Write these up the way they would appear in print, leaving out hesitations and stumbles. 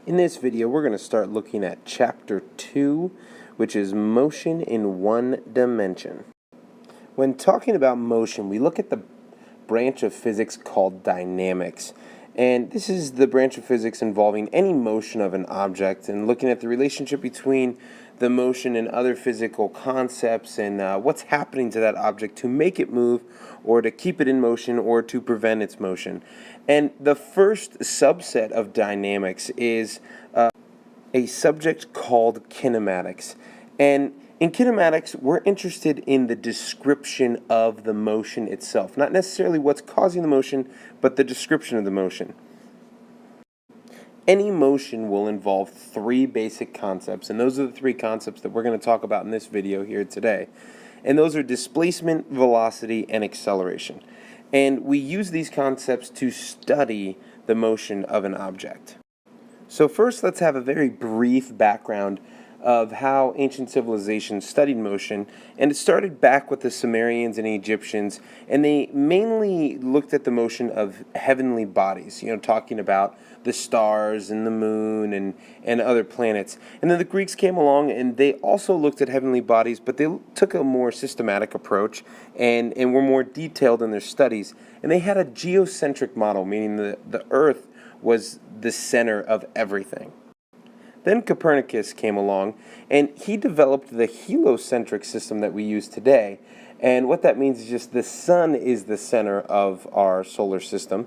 In this video, we're going to start looking at Chapter 2, which is Motion in One Dimension. When talking about motion, we look at the branch of physics called dynamics. And this is the branch of physics involving any motion of an object and looking at the relationship between the motion and other physical concepts and what's happening to that object to make it move or to keep it in motion or to prevent its motion. And the first subset of dynamics is a subject called kinematics. And in kinematics, we're interested in the description of the motion itself. Not necessarily what's causing the motion, but the description of the motion. Any motion will involve three basic concepts, and those are the three concepts that we're going to talk about in this video here today. And those are displacement, velocity, and acceleration. And we use these concepts to study the motion of an object. So first, let's have a very brief background of how ancient civilizations studied motion, and it started back with the Sumerians and Egyptians, and they mainly looked at the motion of heavenly bodies, talking about the stars and the moon and other planets. And then the Greeks came along and they also looked at heavenly bodies, but they took a more systematic approach and were more detailed in their studies. And they had a geocentric model, meaning the Earth was the center of everything. Then Copernicus came along, and he developed the heliocentric system that we use today. And what that means is just the sun is the center of our solar system.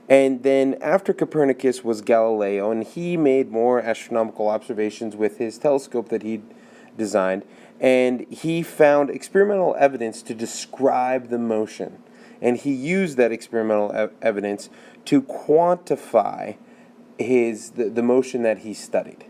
And then after Copernicus was Galileo, and he made more astronomical observations with his telescope that he designed, and he found experimental evidence to describe the motion. And he used that experimental evidence to quantify the motion that he studied.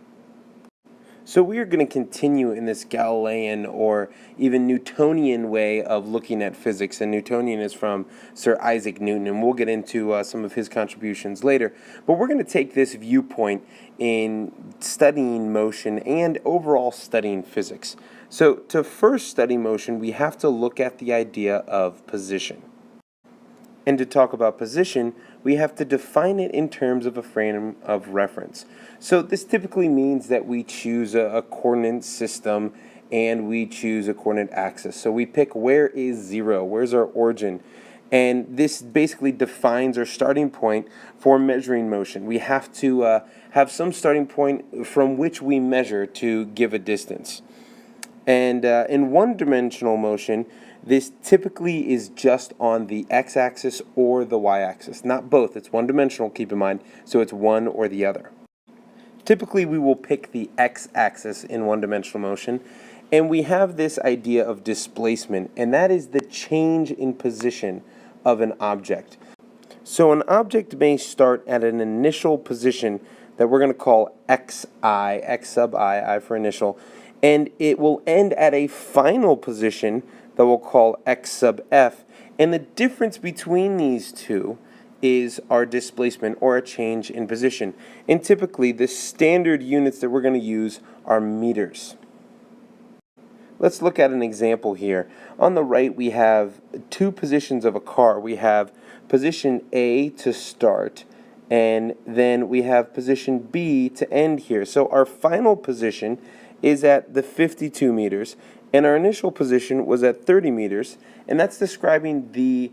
So we are going to continue in this Galilean or even Newtonian way of looking at physics. And Newtonian is from Sir Isaac Newton, and we'll get into some of his contributions later. But we're going to take this viewpoint in studying motion and overall studying physics. So to first study motion, we have to look at the idea of position. And to talk about position, we have to define it in terms of a frame of reference. So this typically means that we choose a coordinate system and we choose a coordinate axis. So we pick where is 0, where's our origin, and this basically defines our starting point for measuring motion. We have to have some starting point from which we measure to give a distance. And in one-dimensional motion, this typically is just on the x-axis or the y-axis. Not both. It's one-dimensional, keep in mind, so it's one or the other. Typically, we will pick the x-axis in one-dimensional motion, and we have this idea of displacement, and that is the change in position of an object. So an object may start at an initial position that we're going to call xi, x sub I for initial, and it will end at a final position that we'll call x sub f. And the difference between these two is our displacement or a change in position. And typically, the standard units that we're going to use are meters. Let's look at an example here. On the right, we have two positions of a car. We have position A to start, and then we have position B to end here. So our final position is at the 52 meters, and our initial position was at 30 meters, and that's describing the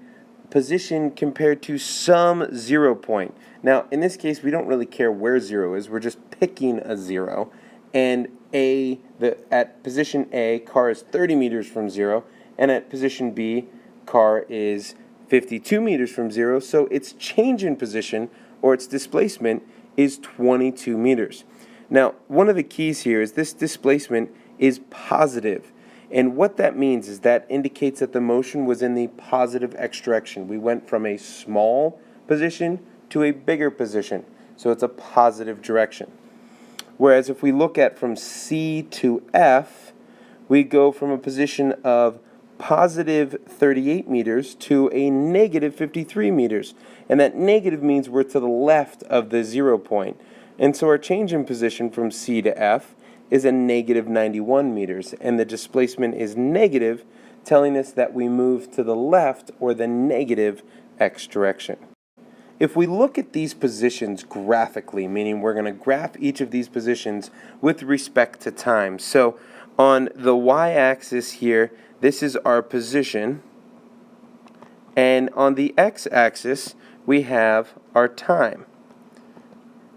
position compared to some 0 point. Now, in this case, we don't really care where 0 is. We're just picking a 0, and at position A, car is 30 meters from 0, and at position B, car is 52 meters from 0, so its change in position, or its displacement, is 22 meters. Now, one of the keys here is this displacement is positive. And what that means is that indicates that the motion was in the positive x direction. We went from a small position to a bigger position. So it's a positive direction. Whereas if we look at from C to F, we go from a position of positive 38 meters to a negative 53 meters. And that negative means we're to the left of the 0 point. And so our change in position from C to F is a negative 91 meters, and the displacement is negative, telling us that we move to the left or the negative x direction. if we look at these positions graphically, meaning we're going to graph each of these positions with respect to time. So on the y-axis here, this is our position, and on the x-axis, we have our time.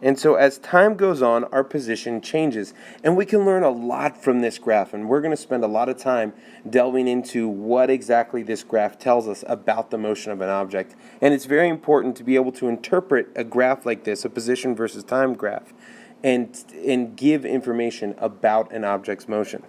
And so as time goes on, our position changes. And we can learn a lot from this graph, and we're going to spend a lot of time delving into what exactly this graph tells us about the motion of an object. And it's very important to be able to interpret a graph like this, a position versus time graph, and give information about an object's motion.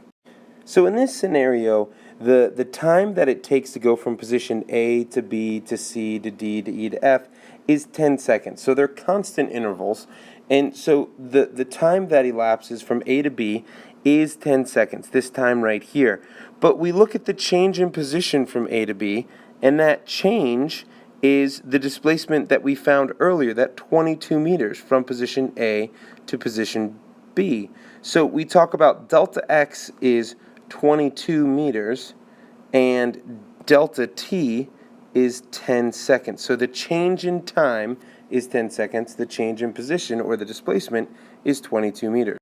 So in this scenario, the time that it takes to go from position A to B to C to D to E to F is 10 seconds. So they're constant intervals. And so the time that elapses from A to B is 10 seconds, this time right here. But we look at the change in position from A to B, and that change is the displacement that we found earlier, that 22 meters from position A to position B. So we talk about delta x is 22 meters, and delta t is 10 seconds. So the change in time is 10 seconds. The change in position, or the displacement, is 22 meters.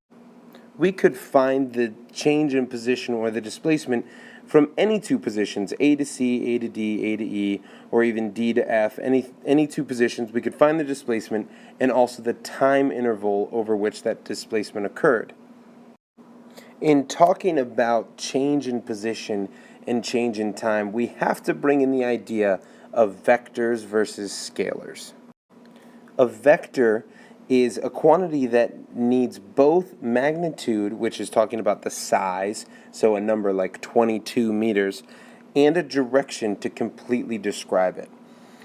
We could find the change in position or the displacement from any two positions, A to C, A to D, A to E, or even D to F, any two positions. We could find the displacement and also the time interval over which that displacement occurred. In talking about change in position and change in time, we have to bring in the idea of vectors versus scalars. A vector is a quantity that needs both magnitude, which is talking about the size, so a number like 22 meters, and a direction to completely describe it.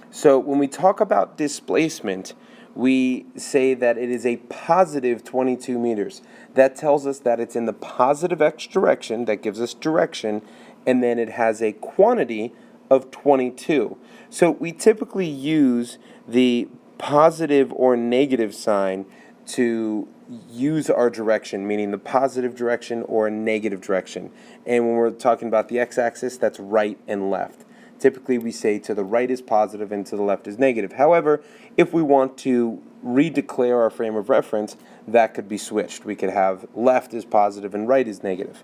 So when we talk about displacement, we say that it is a positive 22 meters. That tells us that it's in the positive x direction, that gives us direction, and then it has a quantity of 22. So we typically use the positive or negative sign to use our direction, meaning the positive direction or negative direction. And when we're talking about the x-axis, that's right and left. Typically we say to the right is positive and to the left is negative. However, if we want to redeclare our frame of reference, that could be switched. We could have left is positive and right is negative.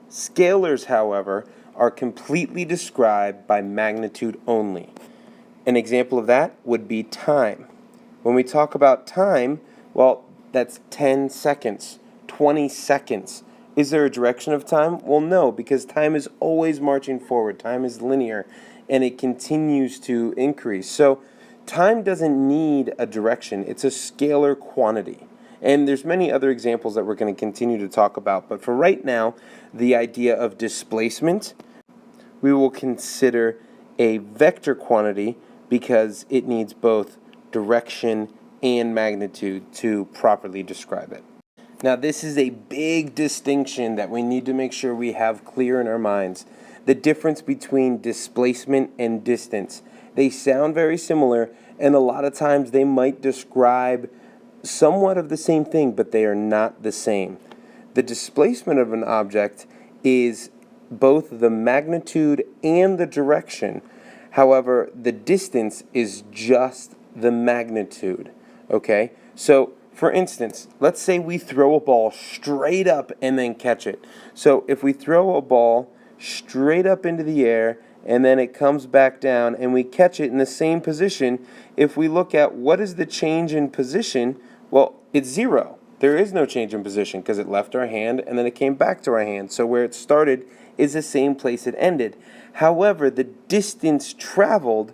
Scalars, however, are completely described by magnitude only. An example of that would be time. When we talk about time, well, that's 10 seconds, 20 seconds. Is there a direction of time? Well, no, because time is always marching forward. Time is linear, and it continues to increase. So time doesn't need a direction. It's a scalar quantity. And there's many other examples that we're going to continue to talk about. But for right now, the idea of displacement, we will consider a vector quantity because it needs both direction and magnitude to properly describe it. Now, this is a big distinction that we need to make sure we have clear in our minds. The difference between displacement and distance. They sound very similar, and a lot of times they might describe somewhat of the same thing, but they are not the same. The displacement of an object is both the magnitude and the direction. However, the distance is just the magnitude. Okay? So, for instance, let's say we throw a ball straight up and then catch it. So if we throw a ball straight up into the air and then it comes back down and we catch it in the same position, if we look at what is the change in position, well, it's zero. There is no change in position because it left our hand and then it came back to our hand. So where it started is the same place it ended. However, the distance traveled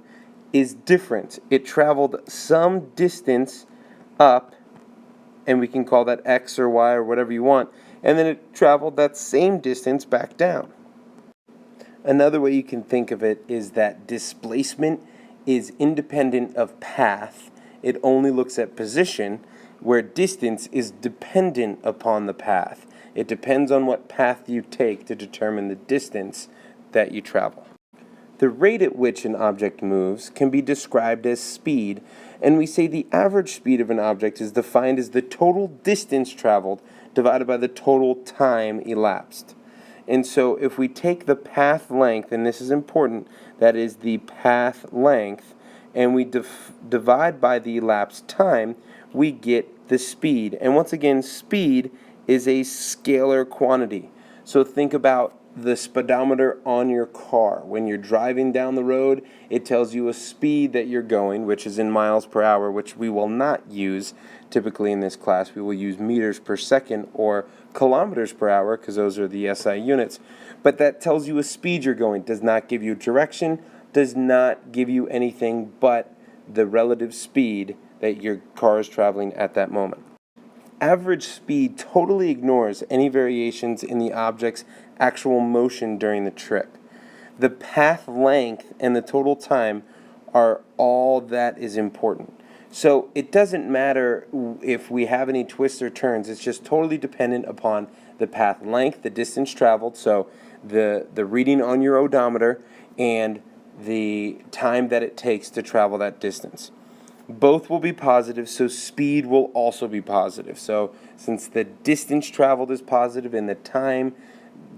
is different. It traveled some distance up, and we can call that X or Y or whatever you want, and then it traveled that same distance back down. Another way you can think of it is that displacement is independent of path. It only looks at position, where distance is dependent upon the path. It depends on what path you take to determine the distance that you travel. The rate at which an object moves can be described as speed, and we say the average speed of an object is defined as the total distance traveled divided by the total time elapsed. And so if we take the path length, and this is important, that is the path length, and we divide by the elapsed time, we get the speed. And once again, speed is a scalar quantity. So think about the speedometer on your car. When you're driving down the road, it tells you a speed that you're going, which is in miles per hour, which we will not use typically in this class. We will use meters per second or kilometers per hour because those are the SI units. But that tells you a speed you're going. Does not give you direction, does not give you anything but the relative speed that your car is traveling at that moment. Average speed totally ignores any variations in the object's actual motion during the trip. The path length and the total time are all that is important. So it doesn't matter if we have any twists or turns. It's just totally dependent upon the path length, the distance traveled, so the reading on your odometer, and the time that it takes to travel that distance. Both will be positive, so speed will also be positive. So since the distance traveled is positive and the time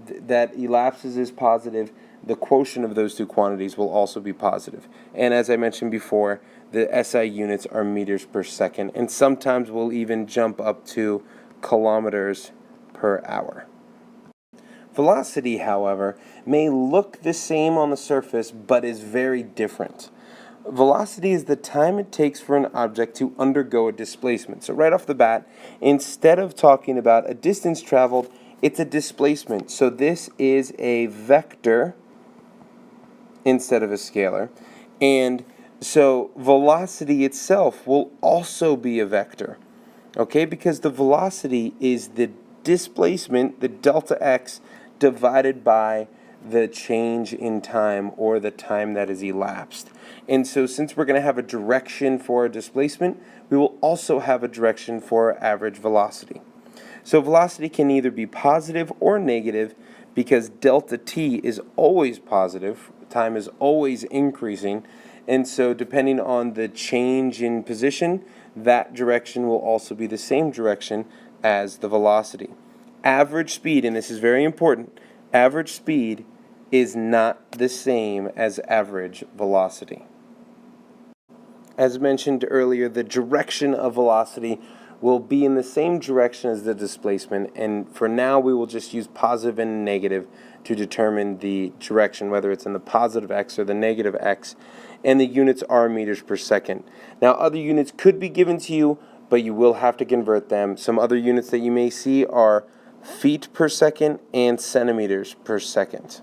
that elapses is positive, the quotient of those two quantities will also be positive. And as I mentioned before, the SI units are meters per second, and sometimes we'll even jump up to kilometers per hour. Velocity, however, may look the same on the surface, but is very different. Velocity is the time it takes for an object to undergo a displacement. So right off the bat, instead of talking about a distance traveled, it's a displacement. So this is a vector instead of a scalar. And so velocity itself will also be a vector. Okay, because the velocity is the displacement, the delta x, divided by the change in time, or the time that is elapsed. And so since we're going to have a direction for our displacement, we will also have a direction for our average velocity. So velocity can either be positive or negative, because delta t is always positive, time is always increasing, and so depending on the change in position, that direction will also be the same direction as the velocity. Average speed, and this is very important, average speed is not the same as average velocity. As mentioned earlier, the direction of velocity will be in the same direction as the displacement, and for now we will just use positive and negative to determine the direction, whether it's in the positive x or the negative x, and the units are meters per second. Now other units could be given to you, but you will have to convert them. Some other units that you may see are feet per second and centimeters per second.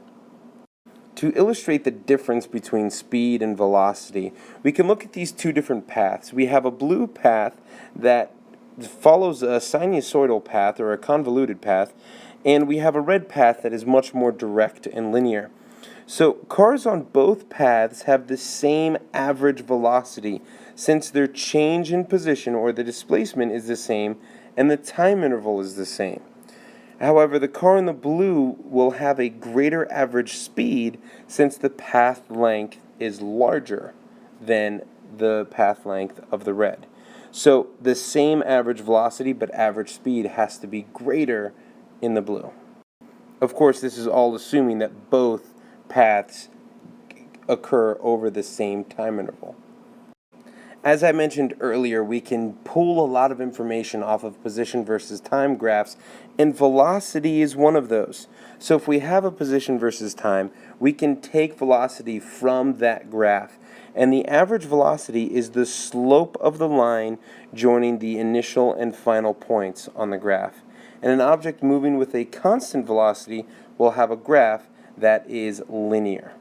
To illustrate the difference between speed and velocity, we can look at these two different paths. We have a blue path that follows a sinusoidal path or a convoluted path, and we have a red path that is much more direct and linear. So cars on both paths have the same average velocity, since their change in position or the displacement is the same and the time interval is the same. However, the car in the blue will have a greater average speed since the path length is larger than the path length of the red. So the same average velocity but average speed has to be greater in the blue. Of course, this is all assuming that both paths occur over the same time interval. As I mentioned earlier, we can pull a lot of information off of position versus time graphs, and velocity is one of those. So if we have a position versus time, we can take velocity from that graph, and the average velocity is the slope of the line joining the initial and final points on the graph. And an object moving with a constant velocity will have a graph that is linear.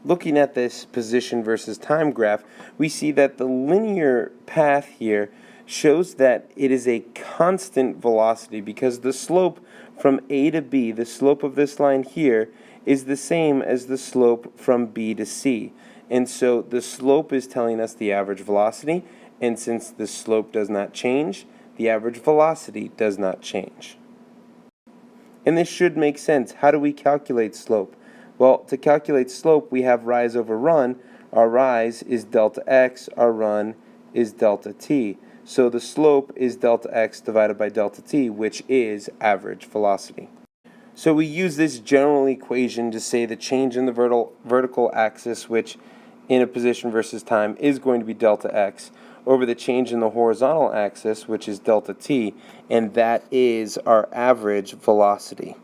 Looking at this position versus time graph, we see that the linear path here shows that it is a constant velocity because the slope from A to B, the slope of this line here, is the same as the slope from B to C. And so the slope is telling us the average velocity, and since the slope does not change, the average velocity does not change. And this should make sense. How do we calculate slope? Well, to calculate slope, we have rise over run. Our rise is delta x, our run is delta t. So the slope is delta x divided by delta t, which is average velocity. So we use this general equation to say the change in the vertical axis, which in a position versus time is going to be delta x over the change in the horizontal axis, which is delta t, and that is our average velocity.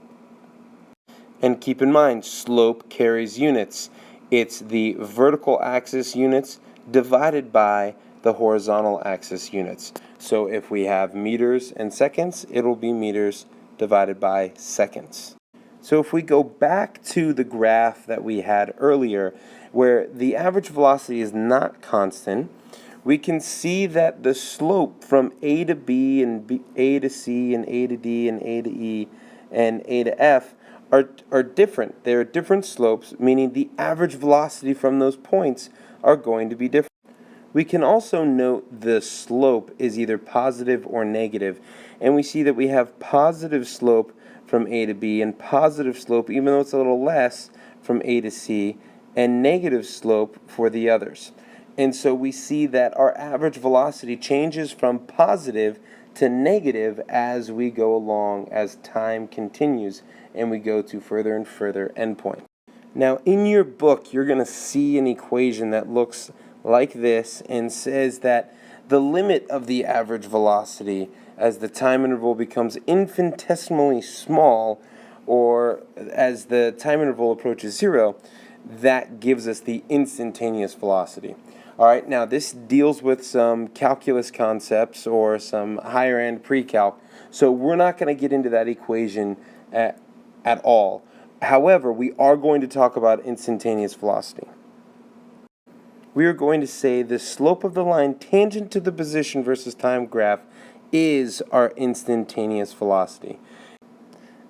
And keep in mind, slope carries units. It's the vertical axis units divided by the horizontal axis units. So if we have meters and seconds, it'll be meters divided by seconds. So if we go back to the graph that we had earlier, where the average velocity is not constant, we can see that the slope from A to B and A to C and A to D and A to E and A to F are different. They're different slopes, meaning the average velocity from those points are going to be different. We can also note the slope is either positive or negative, and we see that we have positive slope from A to B and positive slope, even though it's a little less, from A to C, and negative slope for the others. And so we see that our average velocity changes from positive to negative as we go along, as time continues, and we go to further and further endpoints. Now, in your book, you're going to see an equation that looks like this and says that the limit of the average velocity as the time interval becomes infinitesimally small, or as the time interval approaches zero, that gives us the instantaneous velocity. All right, now this deals with some calculus concepts or some higher end pre-calc, so we're not going to get into that equation at all. However, we are going to talk about instantaneous velocity. We are going to say the slope of the line tangent to the position versus time graph is our instantaneous velocity.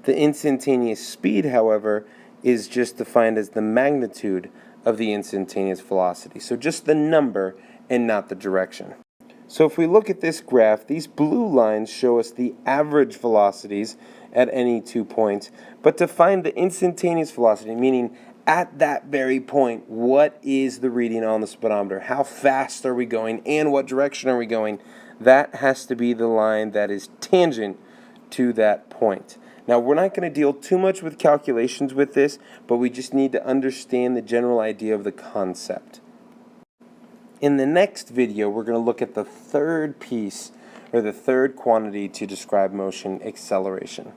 The instantaneous speed, however, is just defined as the magnitude of the instantaneous velocity. So just the number and not the direction. So if we look at this graph, these blue lines show us the average velocities at any 2 points. But to find the instantaneous velocity, meaning at that very point, what is the reading on the speedometer? How fast are we going and what direction are we going? That has to be the line that is tangent to that point. Now, we're not going to deal too much with calculations with this, but we just need to understand the general idea of the concept. In the next video, we're going to look at the third piece, or the third quantity to describe motion, acceleration.